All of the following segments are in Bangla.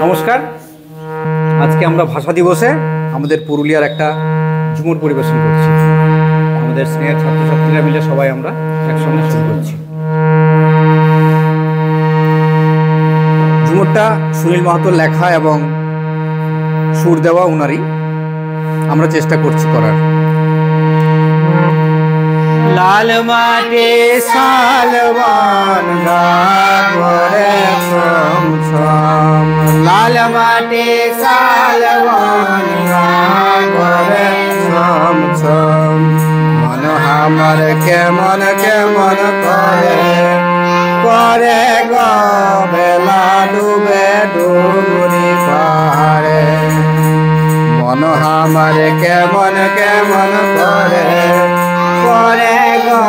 নমস্কার। আজকে আমরা ভাষা দিবসে আমাদের পুরুলিয়ার একটা ঝুমুর পরিবেশন করছি। আমাদের স্নেহের ছাত্রছাত্রীরা মিলে সবাই আমরা একসঙ্গে শুরু করছি। ঝুমুরটা সুনীল মাহাতোর লেখা এবং সুর দেওয়া উনারই। আমরা চেষ্টা করছি করার। লাল মাটি শালবন গাবরে ছমছম, লাল মাটি শালবন গাবরে ছমছম, মন আমার কেমন কেমন করে করে গো বেলা ডুবে ডুবুরি পাহাড়ে, মন আমার কেমন কেমন করে করে গো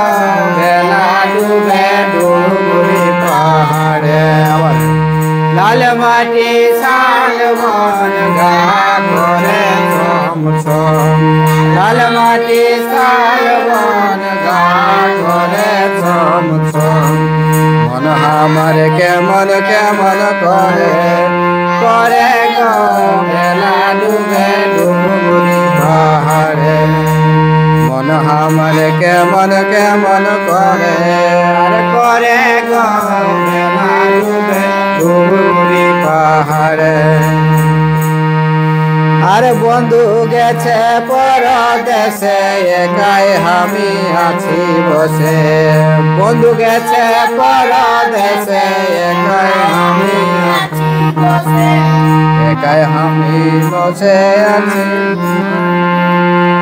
বেলা ডুবে ডুবুরি পাহাড়ে। আবার লাল মাটি শালবন গাবরে ছমছম, লাল মাটি শালবন গাবরে ছমছম, মন আমার কেমন কেমন করে করে গো বেলা ডুবে ডুবুরি পাহাড়ে, মন আমার কেমন কেমন করে আরে করে গো বেলা ডুবে ডুবুরি পাহাড়ে। আরে বন্ধু গেছে পরদেশে একাই আমি আছি বসে, বন্ধু গেছে পরদেশে একাই আমি আছি বসে, একাই আমি বসে আছি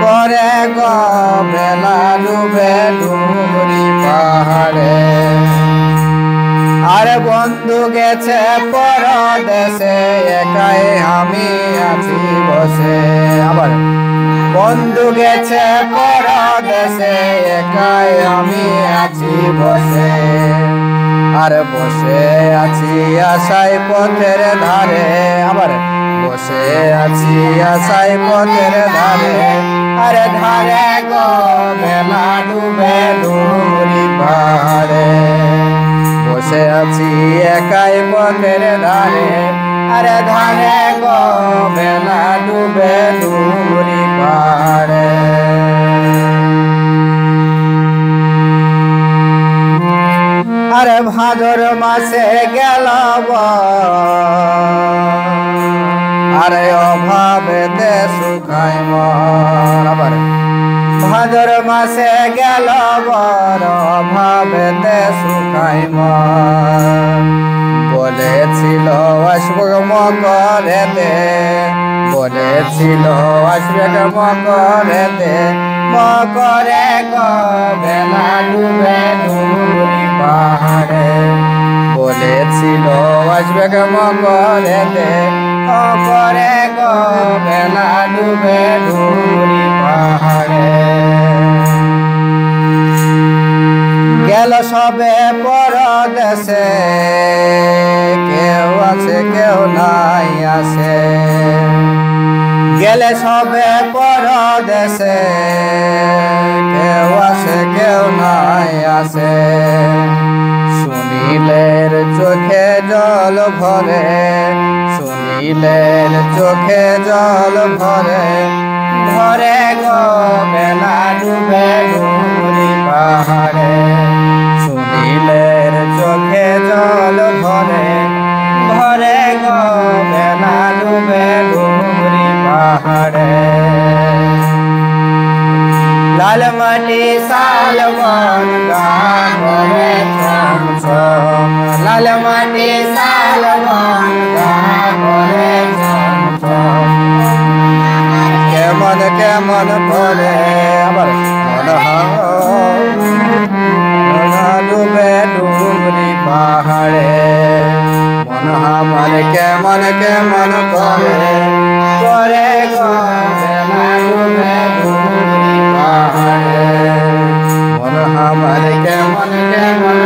করে গো বেলা ডুবে ডুবুরি পাহাড়ে। আরে বন্ধু গেছে পরদেশে একাই আমি আছি বসে, আবার বন্ধু গেছে পরদেশে একাই আমি আছি বসে, আর বসে আছি আশায় পথের ধারে, আবার বসে আছি আশায় পথের ধারে, আরে ধারে গো বেলা ডুবে ডুবুরি পাহাড়ে, বসে আছি একাই পথের ধারে, আরে ধারে গো বেলা ডুবে ডুবুরি পাহাড়ে। আরে ভাদর মাসে গেল আরে অভাবেতে শুকাই মন, আবার ভাদর মাসে গেল বর অভাবেতে শুকাই মন, বলেছিল আসবে মকরেতে, বলেছিল আসবে মকরেতে, মকরে গো বেলা ডুবে ডুবুরি পাহাড়ে, বলেছিল আসবে মকরেতে, মকরে গো বেলা ডুবে ডুবুরি পাহাড়ে। গেল সবে পরদেশে কেউ আছে কেউ নাই আসে, গেলে সবে পরদেশে কেউ আসে কেউ নাই আসে, সুনীলের চোখে জল ভরে, সুনীলের চোখে জল ভরে, ভরে গো বেলা ডুবে ডুবুরি পাহাড়ে, সুনীলের চোখে জল ভরে, ভরে গো বেলা ডুবে ডুবুরি পাহাড়ে। লাল মাটি শালবন গাবরে ছমছম, লাল মাটি শালবন গাবরে ছমছম, কেমন কেমন করে আবার মন ডুবে ডুবুরি পাহাড়ে, মন আমার কেমন কেমন করে করে গো বেলা ডুবে ডুবুরি পাহাড়ে, মন আমার কেমন কেমন